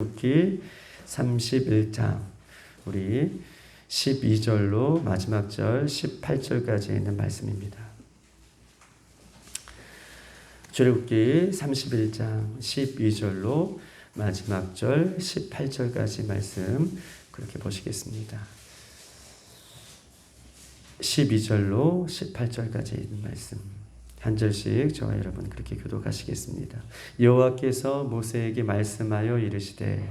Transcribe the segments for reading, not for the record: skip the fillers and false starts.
출애굽기 31장 우리 12절로 마지막 절 18절까지 있는 말씀입니다. 출애굽기 31장 12절로 마지막 절 18절까지 말씀 그렇게 보시겠습니다. 12절로 18절까지 있는 말씀 한 절씩 저와 여러분 그렇게 교독하시겠습니다. 여호와께서 모세에게 말씀하여 이르시되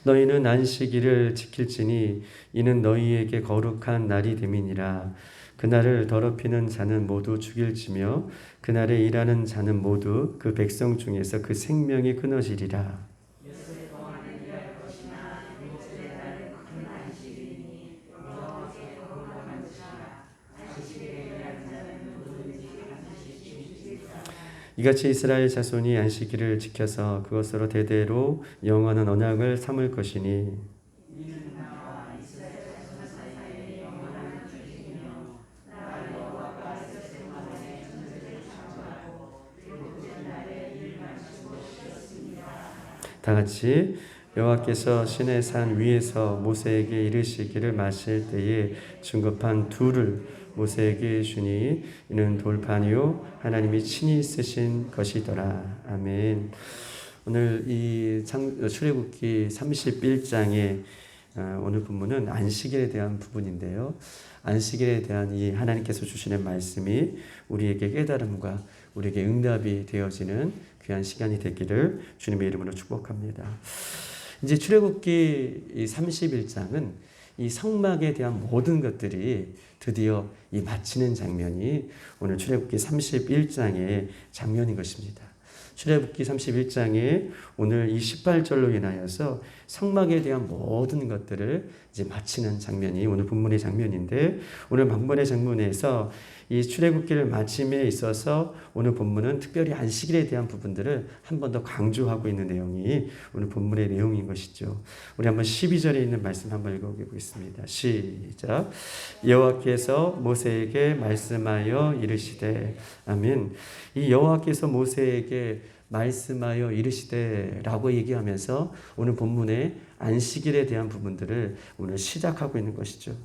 너희는 안식일을 지킬지니 이는 너희에게 거룩한 날이 됨이니라. 그날을 더럽히는 자는 모두 죽일지며 그날에 일하는 자는 모두 그 백성 중에서 그 생명이 끊어지리라. 이같이 이스라엘 자손이 안식일을 지켜서 그것으로 대대로 영원한 언약을 삼을 것이니 다같이 여호와께서 시내 산 위에서 모세에게 이르시기를 마실 때에 중급한 둘을 모세에게 주니 이는 돌판이요 하나님이 친히 쓰신 것이더라. 아멘. 오늘 이 출애굽기 31장의 오늘 본문은 안식일에 대한 부분인데요. 안식일에 대한 이 하나님께서 주시는 말씀이 우리에게 깨달음과 우리에게 응답이 되어지는 귀한 시간이 되기를 주님의 이름으로 축복합니다. 이제 출애굽기 31장은 이 성막에 대한 모든 것들이 드디어 이 마치는 장면이 오늘 출애굽기 31장의 장면인 것입니다. 출애굽기 31장에 오늘 이 18절로 인하여서 성막에 대한 모든 것들을 이제 마치는 장면이 오늘 본문의 장면인데, 오늘 본문의 장면에서 이 출애굽기를 마침에 있어서 오늘 본문은 특별히 안식일에 대한 부분들을 한 번 더 강조하고 있는 내용이 오늘 본문의 내용인 것이죠. 우리 한번 12절에 있는 말씀 한번 읽어보겠습니다. 시작. 여호와께서 모세에게 말씀하여 이르시되. 아멘. 이 여호와께서 모세에게 말씀하여 이르시되 라고 얘기하면서 오늘 본문의 안식일에 대한 부분들을 오늘 시작하고 있는 것이죠.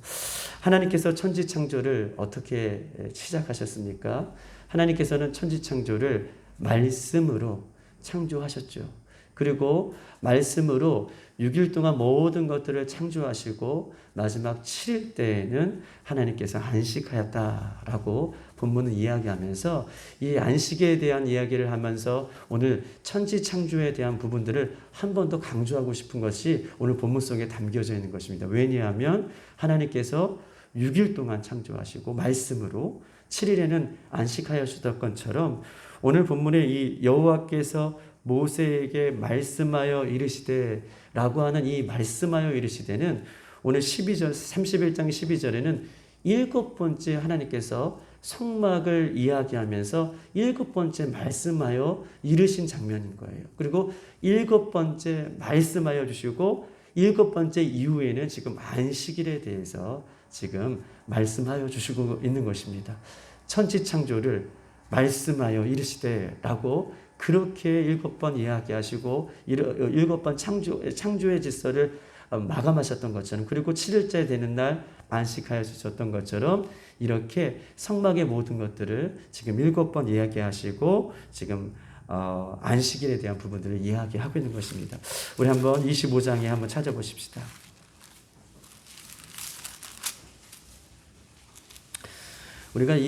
하나님께서 천지창조를 어떻게 시작하셨습니까? 하나님께서는 천지창조를 말씀으로 창조하셨죠. 그리고 말씀으로 6일 동안 모든 것들을 창조하시고 마지막 7일 때에는 하나님께서 안식하였다라고 본문은 이야기하면서 이 안식에 대한 이야기를 하면서 오늘 천지 창조에 대한 부분들을 한 번 더 강조하고 싶은 것이 오늘 본문 속에 담겨져 있는 것입니다. 왜냐하면 하나님께서 6일 동안 창조하시고 말씀으로 7일에는 안식하였던 것처럼 오늘 본문에 이 여호와께서 모세에게 말씀하여 이르시되 라고 하는 이 말씀하여 이르시되는 오늘 31장 12절에는 7번째 하나님께서 성막을 이야기하면서 7번째 말씀하여 이르신 장면인 거예요. 그리고 7번째 말씀하여 주시고 7번째 이후에는 지금 안식일에 대해서 지금 말씀하여 주시고 있는 것입니다. 천지창조를 말씀하여 이르시되 라고 그렇게 7번 이야기하시고 7번 창조의 질서를 마감하셨던 것처럼, 그리고 7일째 되는 날 안식하여 주셨던 것처럼 이렇게 성막의 모든 것들을 지금 7번 이야기하시고 지금 안식일에 대한 부분들을 이야기하고 있는 것입니다. 우리 한번 25장에 한번 찾아보십시다. 우리가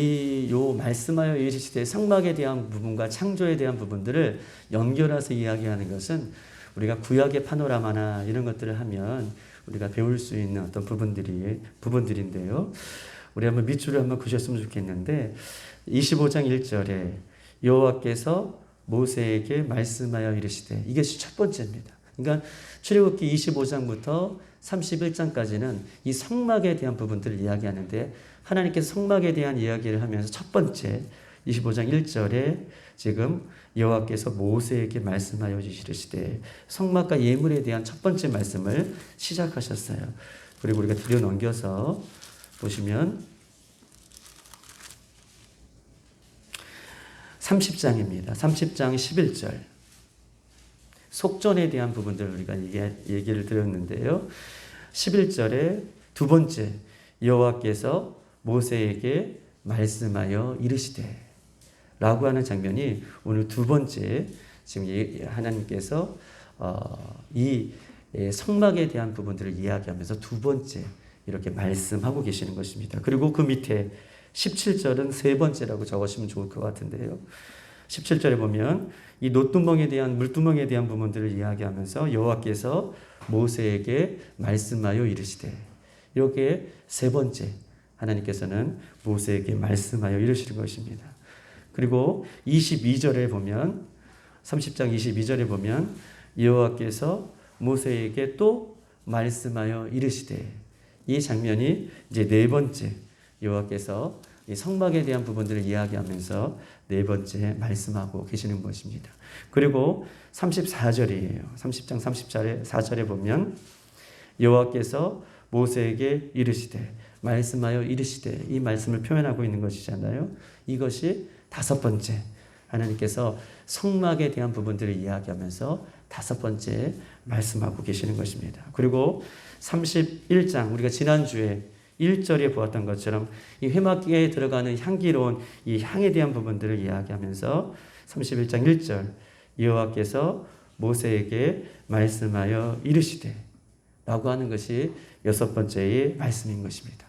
요 말씀하여 이르시되 성막에 대한 부분과 창조에 대한 부분들을 연결해서 이야기하는 것은 우리가 구약의 파노라마나 이런 것들을 하면 우리가 배울 수 있는 어떤 부분들인데요. 우리 한번 밑줄을 한번 그셨으면 좋겠는데 25장 1절에 여호와께서 모세에게 말씀하여 이르시되, 이것이 첫 번째입니다. 그러니까 출애굽기 25장부터 31장까지는 이 성막에 대한 부분들을 이야기하는데 하나님께서 성막에 대한 이야기를 하면서 첫 번째 25장 1절에 지금 여호와께서 모세에게 말씀하여 이르시되 성막과 예물에 대한 첫 번째 말씀을 시작하셨어요. 그리고 우리가 뒤로 넘겨서 보시면 30장입니다. 30장 11절. 속전에 대한 부분들 우리가 얘기를 드렸는데요. 11절에 두 번째, 여호와께서 모세에게 말씀하여 이르시되 라고 하는 장면이 오늘 두 번째, 지금 하나님께서 이 성막에 대한 부분들을 이야기하면서 두 번째 이렇게 말씀하고 계시는 것입니다. 그리고 그 밑에 17절은 세 번째라고 적으시면 좋을 것 같은데요. 17절에 보면 이 노뚜껑에 대한 물두멍에 대한 부분들을 이야기하면서 여호와께서 모세에게 말씀하여 이르시되, 이렇게 세 번째 하나님께서는 모세에게 말씀하여 이르시는 것입니다. 그리고 22절에 보면 30장 22절에 보면 여호와께서 모세에게 또 말씀하여 이르시되, 이 장면이 이제 네 번째 여호와께서 이 성막에 대한 부분들을 이야기하면서 네 번째 말씀하고 계시는 것입니다. 그리고 34절이에요. 30장 34절에 보면 여호와께서 모세에게 이르시되, 말씀하여 이르시되, 이 말씀을 표현하고 있는 것이잖아요. 이것이 다섯 번째 하나님께서 성막에 대한 부분들을 이야기하면서 다섯 번째 말씀하고 계시는 것입니다. 그리고 31장, 우리가 지난주에 1절에 보았던 것처럼 이 회막에 들어가는 향기로운 이 향에 대한 부분들을 이야기하면서 31장 1절, 여호와께서 모세에게 말씀하여 이르시되 라고 하는 것이 여섯 번째의 말씀인 것입니다.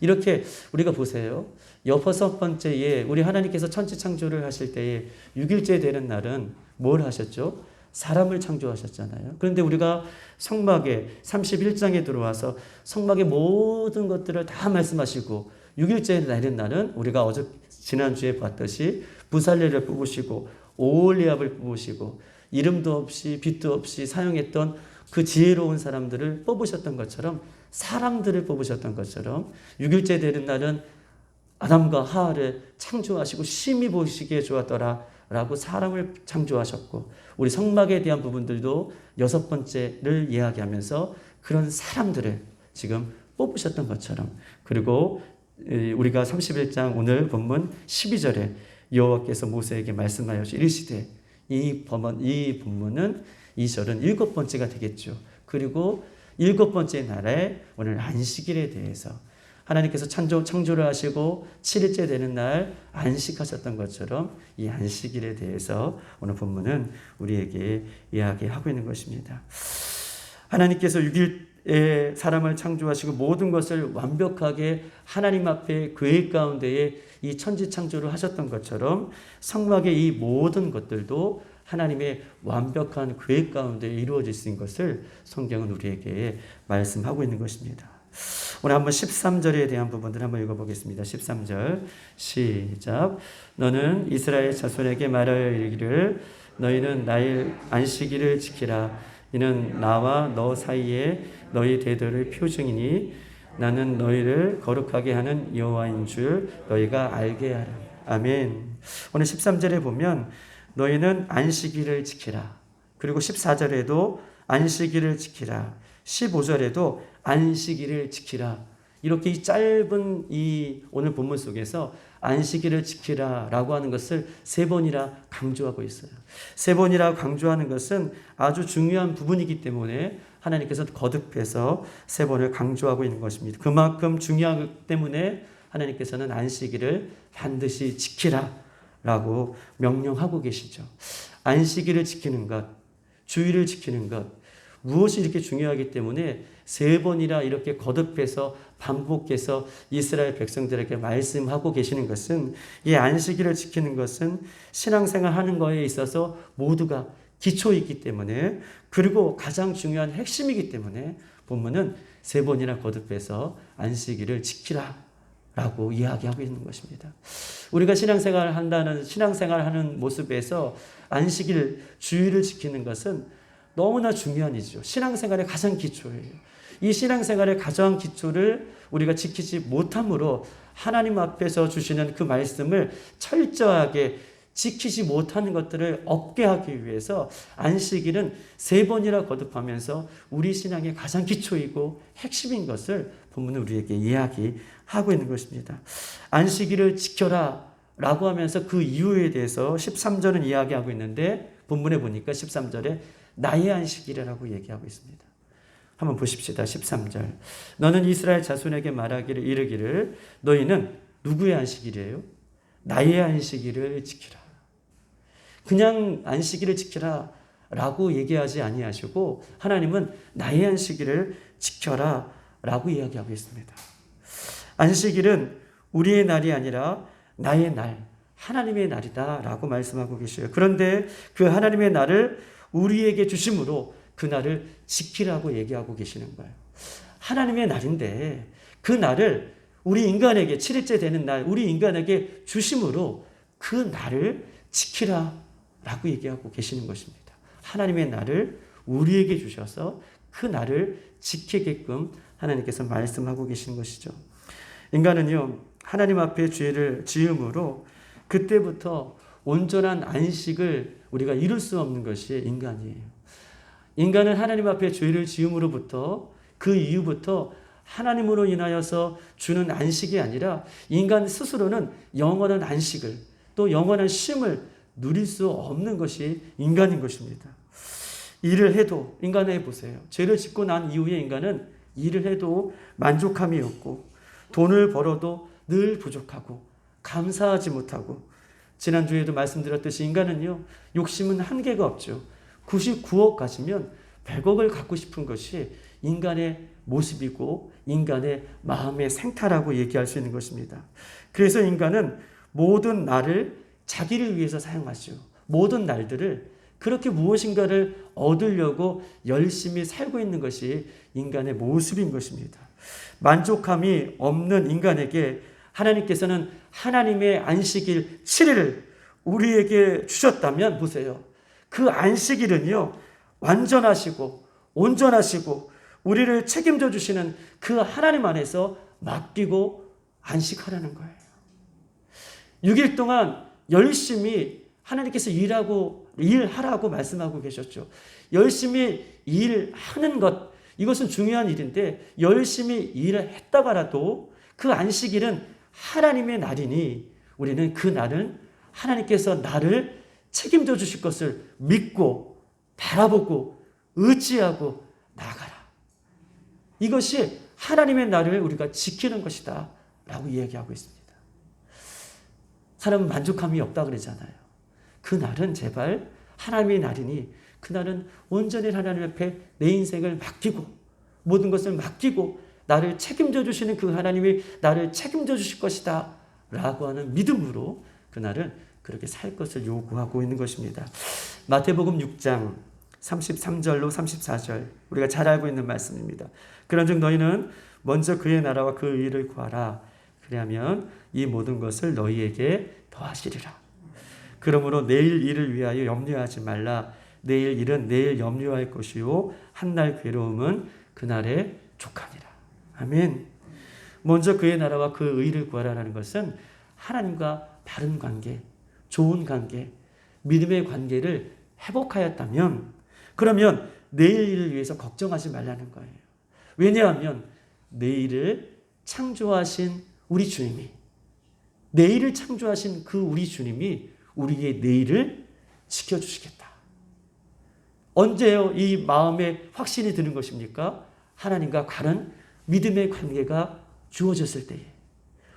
이렇게 우리가 보세요. 여섯 번째에 우리 하나님께서 천지 창조를 하실 때에 6일째 되는 날은 뭘 하셨죠? 사람을 창조하셨잖아요. 그런데 우리가 성막에 31장에 들어와서 성막의 모든 것들을 다 말씀하시고 6일째 되는 날은 우리가 지난주에 봤듯이 부살레를 뽑으시고 오홀리압을 뽑으시고 이름도 없이 빛도 없이 사용했던 그 지혜로운 사람들을 뽑으셨던 것처럼, 사람들을 뽑으셨던 것처럼 6일째 되는 날은 아담과 하와를 창조하시고 심히 보시기에 좋았더라 라고 사람을 창조하셨고, 우리 성막에 대한 부분들도 여섯 번째를 이야기하면서 그런 사람들을 지금 뽑으셨던 것처럼, 그리고 우리가 31장 오늘 본문 12절에 여호와께서 모세에게 말씀하여 이르시되, 이 본문은 이 절은 일곱 번째가 되겠죠. 그리고 일곱 번째 날에 오늘 안식일에 대해서 하나님께서 창조를 하시고 7일째 되는 날 안식하셨던 것처럼 이 안식일에 대해서 오늘 본문은 우리에게 이야기하고 있는 것입니다. 하나님께서 6일에 사람을 창조하시고 모든 것을 완벽하게 하나님 앞에 계획 가운데에 이 천지 창조를 하셨던 것처럼 성막의 이 모든 것들도 하나님의 완벽한 계획 가운데 이루어질 수 있는 것을 성경은 우리에게 말씀하고 있는 것입니다. 오늘 한번 13절에 대한 부분들 한번 읽어보겠습니다. 13절 시작. 너는 이스라엘 자손에게 말하여 이르기를, 너희는 나의 안식일을 지키라. 이는 나와 너 사이에 너희 대대의 표징이니 나는 너희를 거룩하게 하는 여호와인 줄 너희가 알게 하라. 아멘. 오늘 13절에 보면 너희는 안식일을 지키라. 그리고 14절에도 안식일을 지키라. 15절에도 안식일을 지키라. 이렇게 이 짧은 이 오늘 본문 속에서 안식일을 지키라 라고 하는 것을 세 번이나 강조하고 있어요. 세 번이나 강조하는 것은 아주 중요한 부분이기 때문에 하나님께서 거듭해서 세 번을 강조하고 있는 것입니다. 그만큼 중요하기 때문에 하나님께서는 안식일을 반드시 지키라 라고 명령하고 계시죠. 안식일을 지키는 것, 주일을 지키는 것, 무엇이 이렇게 중요하기 때문에 세 번이나 이렇게 거듭해서 반복해서 이스라엘 백성들에게 말씀하고 계시는 것은, 이 안식일을 지키는 것은 신앙생활 하는 것에 있어서 모두가 기초이기 때문에, 그리고 가장 중요한 핵심이기 때문에 본문은 세 번이나 거듭해서 안식일을 지키라 라고 이야기하고 있는 것입니다. 우리가 신앙생활을 하는 모습에서 안식일, 주일을 지키는 것은 너무나 중요한 일이죠. 신앙생활의 가장 기초예요. 이 신앙생활의 가장 기초를 우리가 지키지 못함으로 하나님 앞에서 주시는 그 말씀을 철저하게 지키지 못하는 것들을 없게 하기 위해서 안식일은 3번이나 거듭하면서 우리 신앙의 가장 기초이고 핵심인 것을 본문은 우리에게 이야기하고 있는 것입니다. 안식일을 지켜라 라고 하면서 그 이유에 대해서 13절은 이야기하고 있는데 본문에 보니까 13절에 나의 안식일이라고 얘기하고 있습니다. 한번 보십시다. 13절. 너는 이스라엘 자손에게 말하기를 이르기를 너희는 누구의 안식일이에요? 나의 안식일을 지키라. 그냥 안식일을 지키라 라고 얘기하지 아니하시고 하나님은 나의 안식일을 지켜라 라고 이야기하고 있습니다. 안식일은 우리의 날이 아니라 나의 날, 하나님의 날이다 라고 말씀하고 계셔요. 그런데 그 하나님의 날을 우리에게 주심으로 그 날을 지키라고 얘기하고 계시는 거예요. 하나님의 날인데 그 날을 우리 인간에게 7일째 되는 날 우리 인간에게 주심으로 그 날을 지키라 라고 얘기하고 계시는 것입니다. 하나님의 날을 우리에게 주셔서 그 날을 지키게끔 하나님께서 말씀하고 계시는 것이죠. 인간은요, 하나님 앞에 죄를 지음으로 그때부터 온전한 안식을 우리가 이룰 수 없는 것이 인간이에요. 인간은 하나님 앞에 죄를 지음으로부터 그 이후부터 하나님으로 인하여서 주는 안식이 아니라 인간 스스로는 영원한 안식을 또 영원한 쉼을 누릴 수 없는 것이 인간인 것입니다. 일을 해도 인간을 해보세요. 죄를 짓고 난 이후에 인간은 일을 해도 만족함이 없고 돈을 벌어도 늘 부족하고 감사하지 못하고 지난주에도 말씀드렸듯이 인간은요 욕심은 한계가 없죠. 99억 가지면 100억을 갖고 싶은 것이 인간의 모습이고 인간의 마음의 생태라고 얘기할 수 있는 것입니다. 그래서 인간은 모든 날을 자기를 위해서 사용하죠. 모든 날들을 그렇게 무엇인가를 얻으려고 열심히 살고 있는 것이 인간의 모습인 것입니다. 만족함이 없는 인간에게 하나님께서는 하나님의 안식일 7일을 우리에게 주셨다면 보세요. 그 안식일은요, 완전하시고 온전하시고 우리를 책임져 주시는 그 하나님 안에서 맡기고 안식하라는 거예요. 6일 동안 열심히 하나님께서 일하라고 말씀하고 계셨죠. 열심히 일하는 것, 이것은 중요한 일인데 열심히 일을 했다가라도 그 안식일은 하나님의 날이니 우리는 그 날은 하나님께서 나를 책임져 주실 것을 믿고 바라보고 의지하고 나가라. 이것이 하나님의 날을 우리가 지키는 것이다 라고 이야기하고 있습니다. 사람은 만족함이 없다 그러잖아요. 그 날은 제발 하나님의 날이니 그 날은 온전히 하나님 앞에 내 인생을 맡기고 모든 것을 맡기고 나를 책임져 주시는 그 하나님이 나를 책임져 주실 것이다 라고 하는 믿음으로 그 날은 그렇게 살 것을 요구하고 있는 것입니다. 마태복음 6장 33절로 34절 우리가 잘 알고 있는 말씀입니다. 그런즉 너희는 먼저 그의 나라와 그 의를 구하라. 그리하면 이 모든 것을 너희에게 더하시리라. 그러므로 내일 일을 위하여 염려하지 말라. 내일 일은 내일 염려할 것이요 한날 괴로움은 그날에 족하니라. 아멘. 먼저 그의 나라와 그 의를 구하라는 것은 하나님과 바른 관계, 좋은 관계, 믿음의 관계를 회복하였다면 그러면 내일 일을 위해서 걱정하지 말라는 거예요. 왜냐하면 내일을 창조하신 우리 주님이 내일을 창조하신 그 우리 주님이 우리의 내일을 지켜주시겠다. 언제요? 이 마음에 확신이 드는 것입니까? 하나님과 바른 믿음의 관계가 주어졌을 때에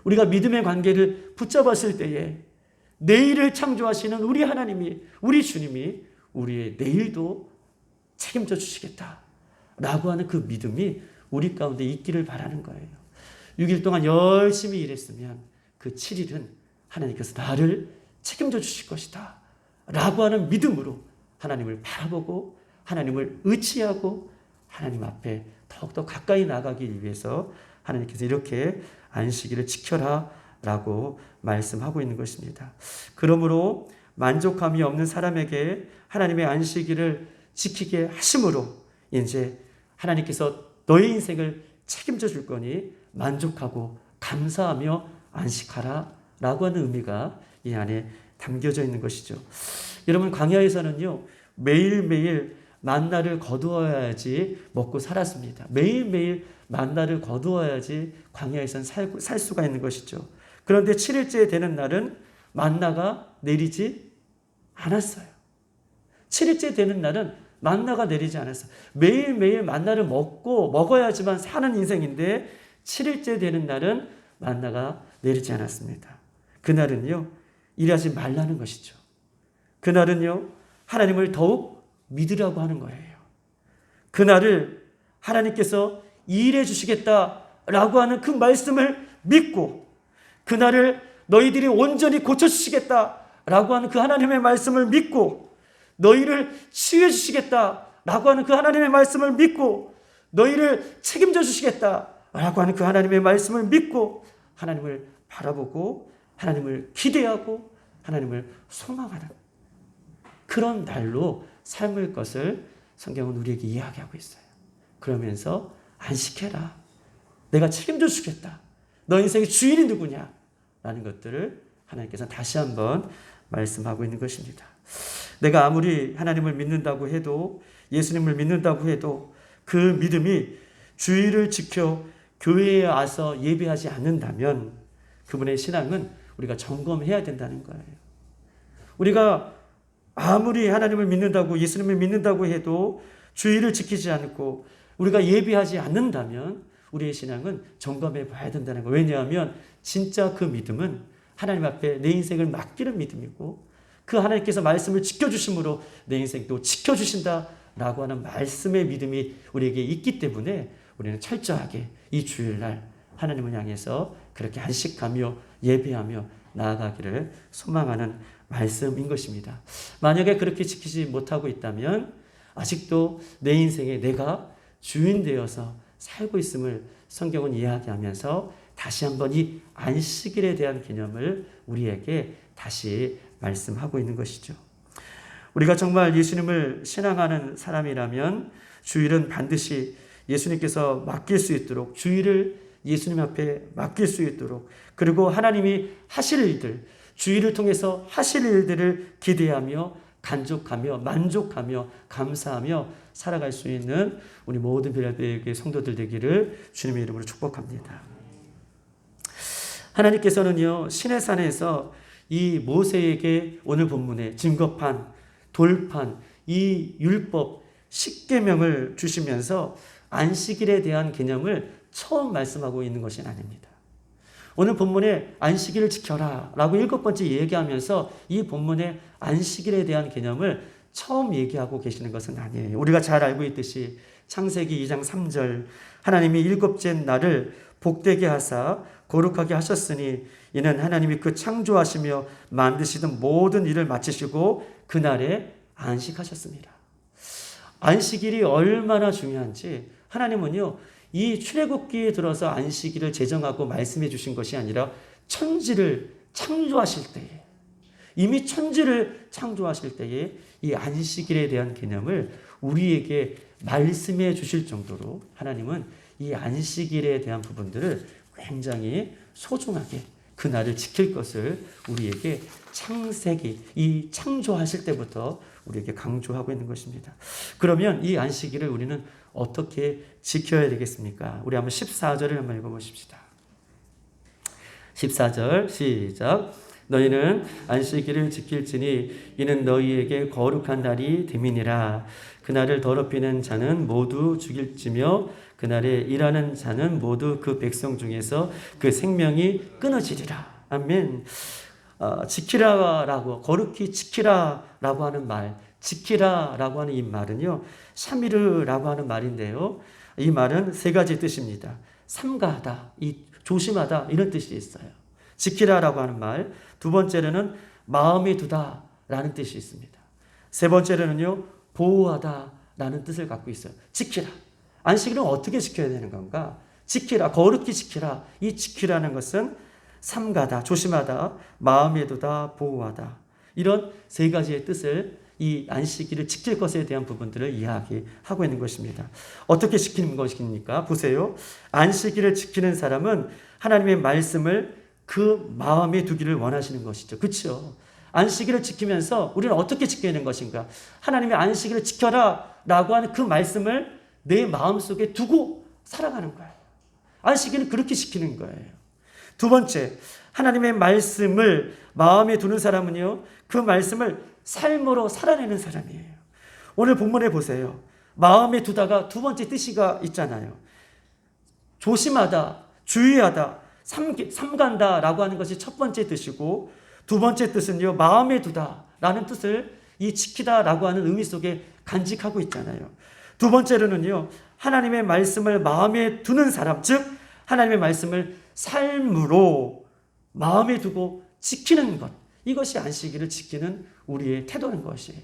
우리가 믿음의 관계를 붙잡았을 때에 내일을 창조하시는 우리 하나님이 우리 주님이 우리의 내일도 책임져 주시겠다 라고 하는 그 믿음이 우리 가운데 있기를 바라는 거예요. 6일 동안 열심히 일했으면 그 7일은 하나님께서 나를 책임져 주실 것이다 라고 하는 믿음으로 하나님을 바라보고 하나님을 의지하고 하나님 앞에 더욱더 가까이 나가기 위해서 하나님께서 이렇게 안식일을 지켜라 라고 말씀하고 있는 것입니다. 그러므로 만족함이 없는 사람에게 하나님의 안식일을 지키게 하심으로 이제 하나님께서 너의 인생을 책임져 줄 거니 만족하고 감사하며 안식하라 라고 하는 의미가 이 안에 담겨져 있는 것이죠. 여러분, 광야에서는요, 매일매일 만나를 거두어야지 먹고 살았습니다. 매일매일 만나를 거두어야지 광야에선 살 수가 있는 것이죠. 그런데 7일째 되는 날은 만나가 내리지 않았어요. 7일째 되는 날은 만나가 내리지 않았어요. 매일매일 만나를 먹어야지만 사는 인생인데 7일째 되는 날은 만나가 내리지 않았습니다. 그날은요, 일하지 말라는 것이죠. 그날은요, 하나님을 더욱 믿으라고 하는 거예요. 그날을 하나님께서 일해 주시겠다라고 하는 그 말씀을 믿고, 그날을 너희들이 온전히 고쳐주시겠다라고 하는 그 하나님의 말씀을 믿고, 너희를 치유해 주시겠다라고 하는 그 하나님의 말씀을 믿고, 너희를 책임져 주시겠다라고 하는 그 하나님의 말씀을 믿고, 하나님을 바라보고 하나님을 기대하고 하나님을 소망하는 그런 날로 삶을 것을 성경은 우리에게 이야기하고 있어요. 그러면서 안식해라. 내가 책임져 주겠다. 너 인생의 주인이 누구냐? 라는 것들을 하나님께서 다시 한번 말씀하고 있는 것입니다. 내가 아무리 하나님을 믿는다고 해도, 예수님을 믿는다고 해도 그 믿음이 주일을 지켜 교회에 와서 예배하지 않는다면 그분의 신앙은 우리가 점검해야 된다는 거예요. 우리가 아무리 하나님을 믿는다고, 예수님을 믿는다고 해도 주일을 지키지 않고 우리가 예배하지 않는다면 우리의 신앙은 점검해 봐야 된다는 거예요. 왜냐하면 진짜 그 믿음은 하나님 앞에 내 인생을 맡기는 믿음이고, 그 하나님께서 말씀을 지켜주심으로 내 인생도 지켜주신다라고 하는 말씀의 믿음이 우리에게 있기 때문에 우리는 철저하게 이 주일날 하나님을 향해서 그렇게 안식하며 예배하며 나아가기를 소망하는 말씀인 것입니다. 만약에 그렇게 지키지 못하고 있다면 아직도 내 인생에 내가 주인 되어서 살고 있음을 성경은 이야기하면서 다시 한번 이 안식일에 대한 개념을 우리에게 다시 말씀하고 있는 것이죠. 우리가 정말 예수님을 신앙하는 사람이라면 주일은 반드시 예수님께서 맡길 수 있도록, 주일을 예수님 앞에 맡길 수 있도록, 그리고 하나님이 하실 일들, 주일을 통해서 하실 일들을 기대하며 간족하며 만족하며 감사하며 살아갈 수 있는 우리 모든 빌라델피아 성도들 되기를 주님의 이름으로 축복합니다. 하나님께서는요, 시내산에서 이 모세에게 오늘 본문에 증거판, 돌판, 이 율법, 십계명을 주시면서 안식일에 대한 개념을 처음 말씀하고 있는 것이 아닙니다. 오늘 본문에 안식일을 지켜라 라고 7번째 얘기하면서 이 본문에 안식일에 대한 개념을 처음 얘기하고 계시는 것은 아니에요. 우리가 잘 알고 있듯이 창세기 2장 3절 하나님이 7째 날을 복되게 하사 거룩하게 하셨으니 이는 하나님이 그 창조하시며 만드시던 모든 일을 마치시고 그날에 안식하셨습니다. 안식일이 얼마나 중요한지 하나님은요, 이 출애굽기에 들어서 안식일을 제정하고 말씀해 주신 것이 아니라 천지를 창조하실 때에, 이미 천지를 창조하실 때에 이 안식일에 대한 개념을 우리에게 말씀해 주실 정도로 하나님은 이 안식일에 대한 부분들을 굉장히 소중하게 그날을 지킬 것을 우리에게 창세기, 이 창조하실 때부터 우리에게 강조하고 있는 것입니다. 그러면 이 안식일을 우리는 어떻게 지켜야 되겠습니까? 우리 한번 14절을 한번 읽어보십시다. 14절 시작. 너희는 안식일을 지킬지니 이는 너희에게 거룩한 날이 됨이니라. 그날을 더럽히는 자는 모두 죽일지며 그날에 일하는 자는 모두 그 백성 중에서 그 생명이 끊어지리라. 아멘. 지키라라고, 거룩히 지키라라고 하는 말, 지키라라고 하는 이 말은요, 샤미르라고 하는 말인데요, 이 말은 세 가지 뜻입니다. 삼가하다, 이 조심하다 이런 뜻이 있어요. 지키라라고 하는 말, 두 번째로는 마음에 두다라는 뜻이 있습니다. 세 번째로는요, 보호하다라는 뜻을 갖고 있어요. 지키라. 안식일은 어떻게 지켜야 되는 건가? 지키라, 거룩히 지키라. 이 지키라는 것은 삼가다, 조심하다, 마음에 두다, 보호하다. 이런 세 가지의 뜻을 이 안식일을 지킬 것에 대한 부분들을 이야기하고 있는 것입니다. 어떻게 지키는 것입니까? 보세요. 안식일을 지키는 사람은 하나님의 말씀을 그 마음에 두기를 원하시는 것이죠. 그렇죠? 안식일을 지키면서 우리는 어떻게 지켜야 되는 것인가? 하나님의 안식일을 지켜라 라고 하는 그 말씀을 내 마음속에 두고 살아가는 거예요. 안식일은 그렇게 지키는 거예요. 두 번째, 하나님의 말씀을 마음에 두는 사람은요, 그 말씀을 삶으로 살아내는 사람이에요. 오늘 본문에 보세요. 마음에 두다가 두 번째 뜻이가 있잖아요. 조심하다, 주의하다, 삼간다 라고 하는 것이 첫 번째 뜻이고, 두 번째 뜻은요, 마음에 두다 라는 뜻을 이 지키다 라고 하는 의미 속에 간직하고 있잖아요. 두 번째로는요, 하나님의 말씀을 마음에 두는 사람, 즉 하나님의 말씀을 삶으로 마음에 두고 지키는 것, 이것이 안식일을 지키는 우리의 태도인 것이에요.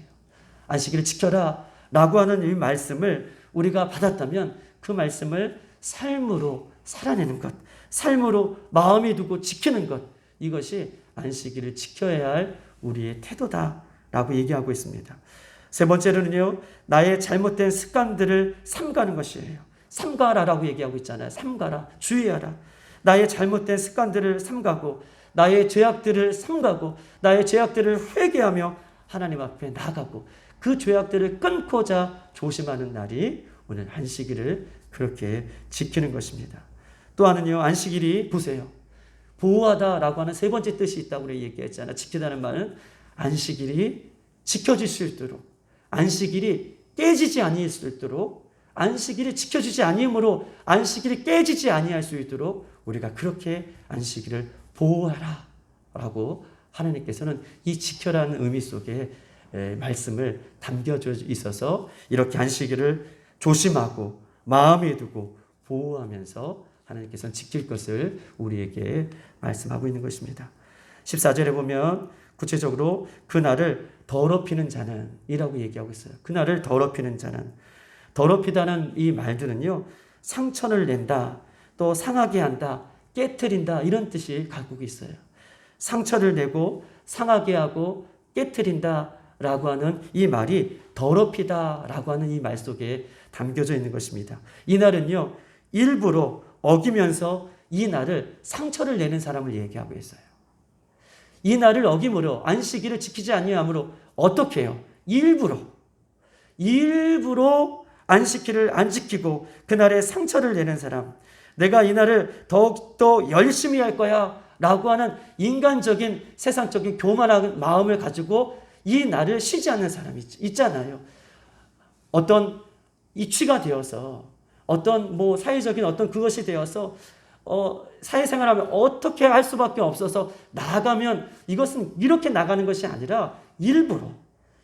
안식일을 지켜라 라고 하는 이 말씀을 우리가 받았다면 그 말씀을 삶으로 살아내는 것, 삶으로 마음에 두고 지키는 것, 이것이 안식일을 지켜야 할 우리의 태도다라고 얘기하고 있습니다. 세 번째로는요, 나의 잘못된 습관들을 삼가는 것이에요. 삼가라라고 얘기하고 있잖아요. 삼가라, 주의하라. 나의 잘못된 습관들을 삼가고, 나의 죄악들을 삼가고, 나의 죄악들을 회개하며 하나님 앞에 나가고, 그 죄악들을 끊고자 조심하는 날이 오늘 안식일을 그렇게 지키는 것입니다. 또 하나는요, 안식일이 보세요. 보호하다라고 하는 세 번째 뜻이 있다고 우리 얘기했잖아요. 지키다는 말은 안식일이 지켜질 수 있도록, 안식일이 깨지지 아니할 수 있도록, 안식일이 지켜지지 아니므로 안식일이 깨지지 아니할 수 있도록 우리가 그렇게 안식일을 보호하라 라고 하나님께서는 이 지켜라는 의미 속에 말씀을 담겨져 있어서 이렇게 안식일을 조심하고 마음에 두고 보호하면서 하나님께서는 지킬 것을 우리에게 말씀하고 있는 것입니다. 14절에 보면 구체적으로 그날을 더럽히는 자는 이라고 얘기하고 있어요. 그날을 더럽히는 자는, 더럽히다는 이 말들은요, 상처를 낸다, 또 상하게 한다, 깨트린다, 이런 뜻이 갖고 있어요. 상처를 내고 상하게 하고 깨트린다 라고 하는 이 말이 더럽히다 라고 하는 이 말 속에 담겨져 있는 것입니다. 이 날은요, 일부러 어기면서 이 날을 상처를 내는 사람을 얘기하고 있어요. 이 날을 어김으로 안식일을 지키지 아니하므로 어떻게 해요? 일부러 안식일을 안 지키고 그날에 상처를 내는 사람, 내가 이 날을 더욱더 열심히 할 거야 라고 하는 인간적인 세상적인 교만한 마음을 가지고 이 날을 쉬지 않는 사람이 있잖아요. 어떤 이취가 되어서, 어떤 사회적인 어떤 그것이 되어서 사회생활하면 어떻게 할 수밖에 없어서 나가면 이것은 이렇게 나가는 것이 아니라 일부러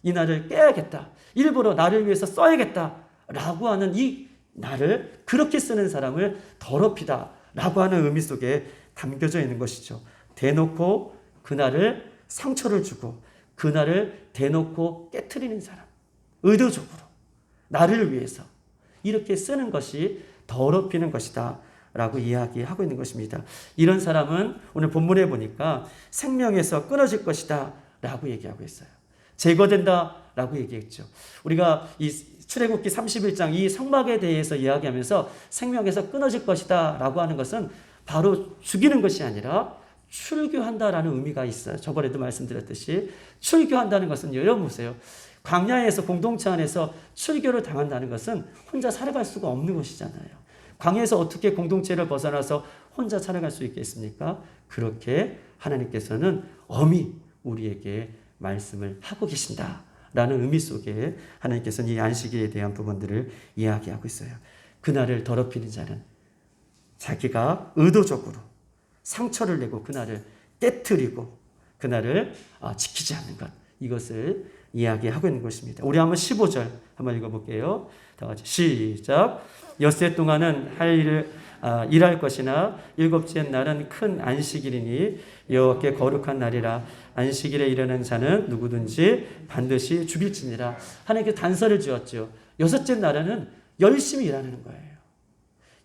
이 날을 깨야겠다, 일부러 나를 위해서 써야겠다 라고 하는 이 날을 그렇게 쓰는 사람을 더럽히다 라고 하는 의미 속에 담겨져 있는 것이죠. 대놓고 그날을 상처를 주고 그날을 대놓고 깨트리는 사람, 의도적으로 나를 위해서 이렇게 쓰는 것이 더럽히는 것이다 라고 이야기하고 있는 것입니다. 이런 사람은 오늘 본문에 보니까 생명에서 끊어질 것이다 라고 얘기하고 있어요. 제거된다 라고 얘기했죠. 우리가 이 출애굽기 31장 이 성막에 대해서 이야기하면서 생명에서 끊어질 것이다 라고 하는 것은 바로 죽이는 것이 아니라 출교한다라는 의미가 있어요. 저번에도 말씀드렸듯이 출교한다는 것은 여러분 보세요. 광야에서 공동체 안에서 출교를 당한다는 것은 혼자 살아갈 수가 없는 것이잖아요. 광야에서 어떻게 공동체를 벗어나서 혼자 살아갈 수 있겠습니까? 그렇게 하나님께서는 엄히 우리에게 말씀을 하고 계신다라는 의미 속에 하나님께서는 이 안식일에 대한 부분들을 이야기하고 있어요. 그날을 더럽히는 자는 자기가 의도적으로 상처를 내고 그날을 깨트리고 그날을 지키지 않는 것, 이것을 이야기하고 있는 것입니다. 우리 한번 15절 한번 읽어볼게요. 다 같이 시작. 엿새 동안은 일할 것이나 일곱째 날은 큰 안식일이니 여호와께 거룩한 날이라. 안식일에 일하는 자는 누구든지 반드시 죽일지니라. 하나님께 단서를 주었죠. 여섯째 날에는 열심히 일하는 거예요.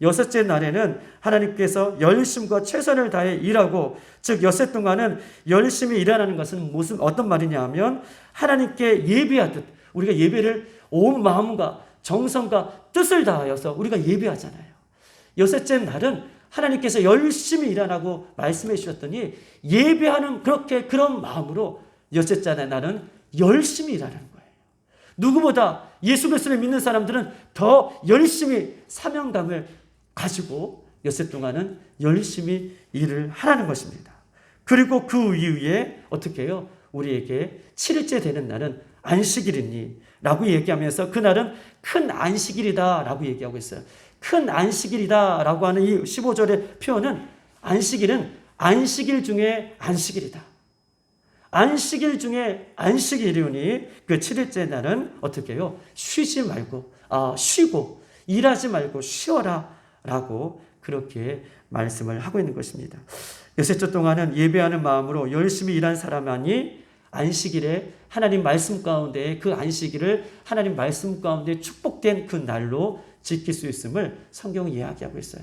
여섯째 날에는 하나님께서 열심과 최선을 다해 일하고, 즉 엿새 동안은 열심히 일하는 것은 어떤 말이냐 하면 하나님께 예배하듯, 우리가 예배를 온 마음과 정성과 뜻을 다하여서 우리가 예배하잖아요. 여섯째 날은 하나님께서 열심히 일하라고 말씀해 주셨더니 예배하는 그런 마음으로 여섯째 날은 열심히 일하는 거예요. 누구보다 예수 그리스도를 믿는 사람들은 더 열심히 사명감을 가지고 엿새 동안은 열심히 일을 하라는 것입니다. 그리고 그 이후에 어떻게 해요? 우리에게 7일째 되는 날은 안식일이니 라고 얘기하면서 그날은 큰 안식일이다 라고 얘기하고 있어요. 큰 안식일이다 라고 하는 이 15절의 표현은 안식일은 안식일 중에 안식일이다. 안식일 중에 안식일이오니 그 7일째 날은 어떻게 해요? 쉬지 말고 쉬고 일하지 말고 쉬어라 라고 그렇게 말씀을 하고 있는 것입니다. 여섯째 동안은 예배하는 마음으로 열심히 일한 사람만이 안식일에 하나님 말씀 가운데 그 안식일을 하나님 말씀 가운데 축복된 그 날로 지킬 수 있음을 성경이 이야기하고 있어요.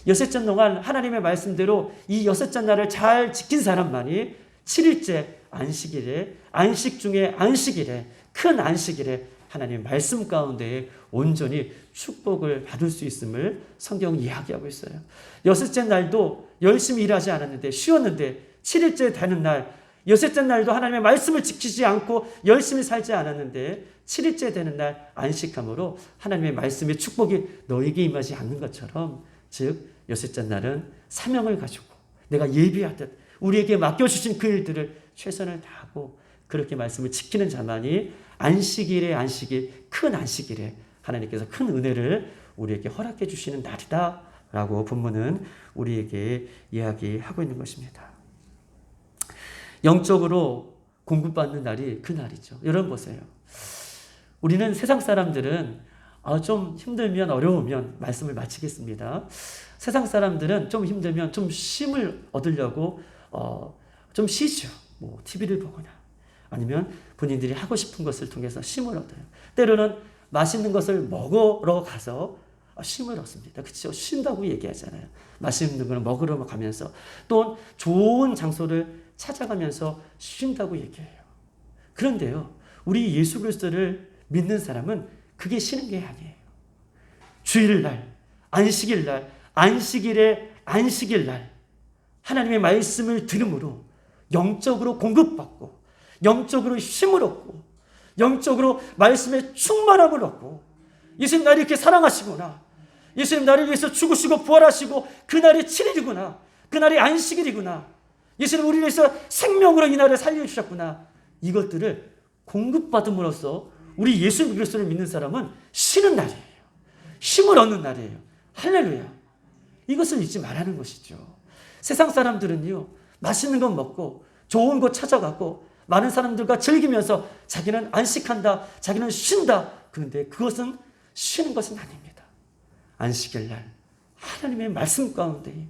여섯째 동안 하나님의 말씀대로 이 여섯째 날을 잘 지킨 사람만이 7일째 안식일에 안식 중에 안식일에 큰 안식일에 하나님 말씀 가운데 온전히 축복을 받을 수 있음을 성경이 이야기하고 있어요. 여섯째 날도 열심히 일하지 않았는데 쉬었는데 7일째 되는 날 여섯째 날도 하나님의 말씀을 지키지 않고 열심히 살지 않았는데 7일째 되는 날 안식함으로 하나님의 말씀의 축복이 너에게 임하지 않는 것처럼 즉 여섯째 날은 사명을 가지고 내가 예비하듯 우리에게 맡겨주신 그 일들을 최선을 다하고 그렇게 말씀을 지키는 자만이 안식일에 안식일 큰 안식일에 하나님께서 큰 은혜를 우리에게 허락해 주시는 날이다 라고 본문은 우리에게 이야기하고 있는 것입니다. 영적으로 공급받는 날이 그 날이죠. 여러분 보세요. 우리는 세상 사람들은 좀 힘들면 어려우면 말씀을 마치겠습니다. 세상 사람들은 좀 힘들면 좀 쉼을 얻으려고 좀 쉬죠. 뭐 TV를 보거나 아니면 본인들이 하고 싶은 것을 통해서 쉼을 얻어요. 때로는 맛있는 것을 먹으러 가서 쉼을 얻습니다. 그렇죠? 쉰다고 얘기하잖아요. 맛있는 걸 먹으러 가면서 또 좋은 장소를 찾아가면서 쉰다고 얘기해요. 그런데요, 우리 예수 그리스도를 믿는 사람은 그게 쉬는 게 아니에요. 주일날, 안식일날, 안식일에 안식일날 하나님의 말씀을 들음으로 영적으로 공급받고 영적으로 힘을 얻고 영적으로 말씀의 충만함을 얻고 예수님 나를 이렇게 사랑하시구나. 예수님 나를 위해서 죽으시고 부활하시고 그날이 7일이구나. 그날이 안식일이구나. 예수님 우리를 위해서 생명으로 이 날을 살려주셨구나. 이것들을 공급받음으로써 우리 예수 그리스도를 믿는 사람은 쉬는 날이에요. 힘을 얻는 날이에요. 할렐루야. 이것을 잊지 말라는 것이죠. 세상 사람들은요. 맛있는 것 먹고 좋은 곳 찾아가고 많은 사람들과 즐기면서 자기는 안식한다. 자기는 쉰다. 그런데 그것은 쉬는 것은 아닙니다. 안식일 날 하나님의 말씀 가운데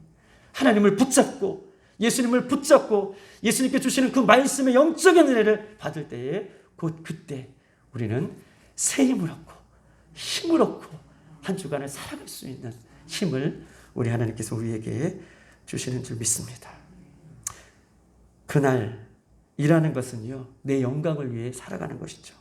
하나님을 붙잡고 예수님을 붙잡고 예수님께 주시는 그 말씀의 영적인 은혜를 받을 때에 곧 그때 우리는 새 힘을 얻고 힘을 얻고 한 주간을 살아갈 수 있는 힘을 우리 하나님께서 우리에게 주시는 줄 믿습니다. 그날 일하는 것은요, 내 영광을 위해 살아가는 것이죠.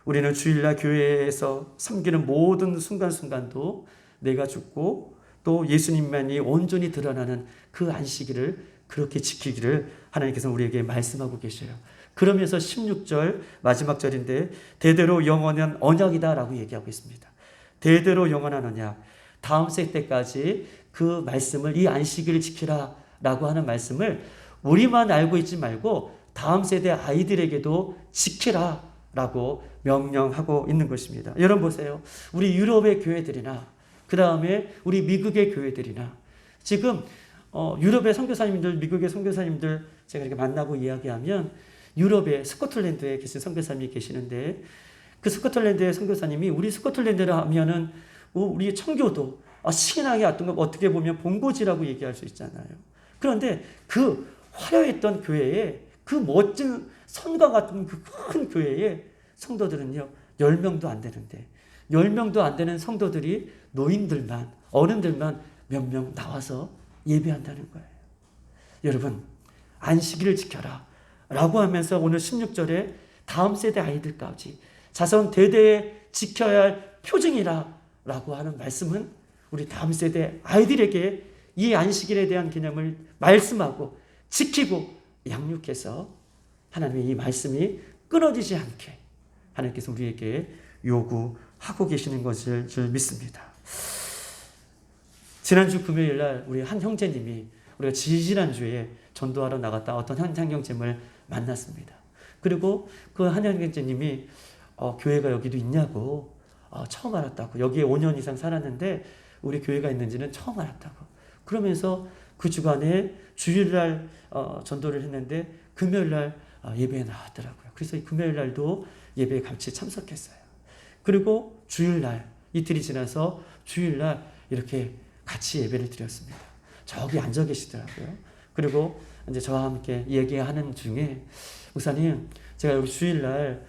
우리는 주일날 교회에서 섬기는 모든 순간순간도 내가 죽고 또 예수님만이 온전히 드러나는 그 안식일을 그렇게 지키기를 하나님께서 우리에게 말씀하고 계셔요. 그러면서 16절 마지막 절인데 대대로 영원한 언약이다 라고 얘기하고 있습니다. 대대로 영원한 언약. 다음 세대까지 그 말씀을 이 안식일을 지키라 라고 하는 말씀을 우리만 알고 있지 말고 다음 세대 아이들에게도 지키라 라고 명령하고 있는 것입니다. 여러분 보세요. 우리 유럽의 교회들이나 그 다음에 우리 미국의 교회들이나 지금 유럽의 선교사님들, 미국의 선교사님들 제가 이렇게 만나고 이야기하면 유럽의 스코틀랜드에 계신 선교사님이 계시는데 그 스코틀랜드의 선교사님이 우리 스코틀랜드라 하면은 우리 청교도 신앙의 어떤 것 어떻게 보면 본고지라고 얘기할 수 있잖아요. 그런데 그 화려했던 교회에 그 멋진 선과 같은 그 큰 교회에 성도들은요 10명도 안 되는데 10명도 안 되는 성도들이 노인들만 어른들만 몇 명 나와서 예배한다는 거예요. 여러분 안식일을 지켜라 라고 하면서 오늘 16절에 다음 세대 아이들까지 자손 대대에 지켜야 할 표징이라 라고 하는 말씀은 우리 다음 세대 아이들에게 이 안식일에 대한 개념을 말씀하고 지키고 양육해서 하나님의 이 말씀이 끊어지지 않게 하나님께서 우리에게 요구하고 계시는 것을 줄 믿습니다. 지난주 금요일 날 우리 한 형제님이 우리가 지지난주에 전도하러 나갔다 어떤 한 형제님을 만났습니다. 그리고 그 한 형제님이 교회가 여기도 있냐고 처음 알았다고. 여기에 5년 이상 살았는데 우리 교회가 있는지는 처음 알았다고. 그러면서 그 주간에 주일날 전도를 했는데 금요일날 예배에 나왔더라고요. 그래서 이 금요일날도 예배에 같이 참석했어요. 그리고 주일날 이틀이 지나서 주일날 이렇게 같이 예배를 드렸습니다. 저기 앉아 계시더라고요. 그리고 이제 저와 함께 얘기하는 중에 목사님, 제가 여기 주일날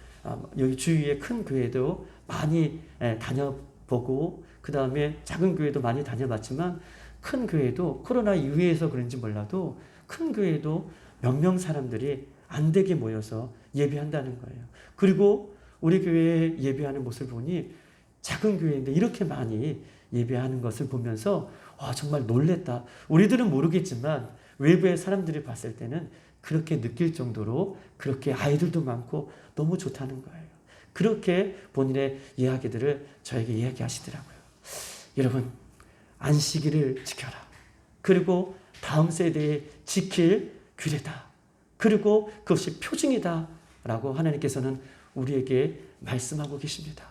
여기 주위에 큰 교회도 많이 다녀보고 그 다음에 작은 교회도 많이 다녀봤지만 큰 교회도 코로나 이후에서 그런지 몰라도 큰 교회도 몇 명 사람들이 안 되게 모여서 예배한다는 거예요. 그리고 우리 교회에 예배하는 모습을 보니 작은 교회인데 이렇게 많이 예배하는 것을 보면서 정말 놀랬다. 우리들은 모르겠지만 외부의 사람들이 봤을 때는 그렇게 느낄 정도로 그렇게 아이들도 많고 너무 좋다는 거예요. 그렇게 본인의 이야기들을 저에게 이야기하시더라고요. 여러분, 안식일을 지켜라. 그리고 다음 세대에 지킬 규례다. 그리고 그것이 표징이다. 라고 하나님께서는 우리에게 말씀하고 계십니다.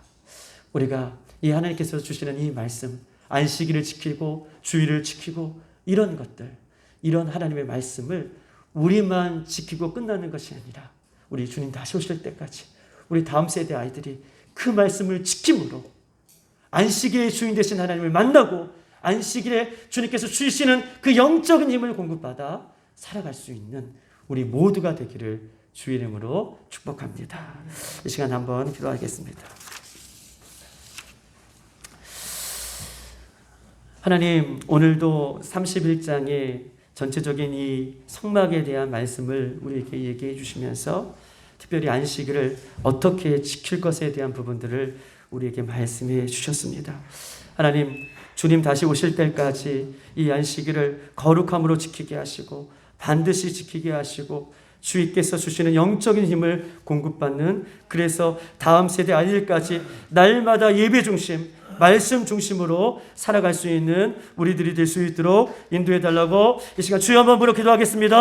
우리가 이 하나님께서 주시는 이 말씀, 안식일을 지키고 주일을 지키고 이런 것들, 이런 하나님의 말씀을 우리만 지키고 끝나는 것이 아니라 우리 주님 다시 오실 때까지 우리 다음 세대 아이들이 그 말씀을 지킴으로 안식일의 주인 되신 하나님을 만나고 안식일에 주님께서 주시는 그 영적인 힘을 공급받아 살아갈 수 있는 우리 모두가 되기를 주의 이름으로 축복합니다. 이 시간 한번 기도하겠습니다. 하나님, 오늘도 31장의 전체적인 이 성막에 대한 말씀을 우리에게 얘기해 주시면서 특별히 안식일을 어떻게 지킬 것에 대한 부분들을 우리에게 말씀해 주셨습니다. 하나님, 주님 다시 오실 때까지 이 안식일을 거룩함으로 지키게 하시고 반드시 지키게 하시고 주님께서 주시는 영적인 힘을 공급받는, 그래서 다음 세대 아이들까지 날마다 예배 중심, 말씀 중심으로 살아갈 수 있는 우리들이 될 수 있도록 인도해 달라고 이 시간 주여 한번 부르 기도하겠습니다.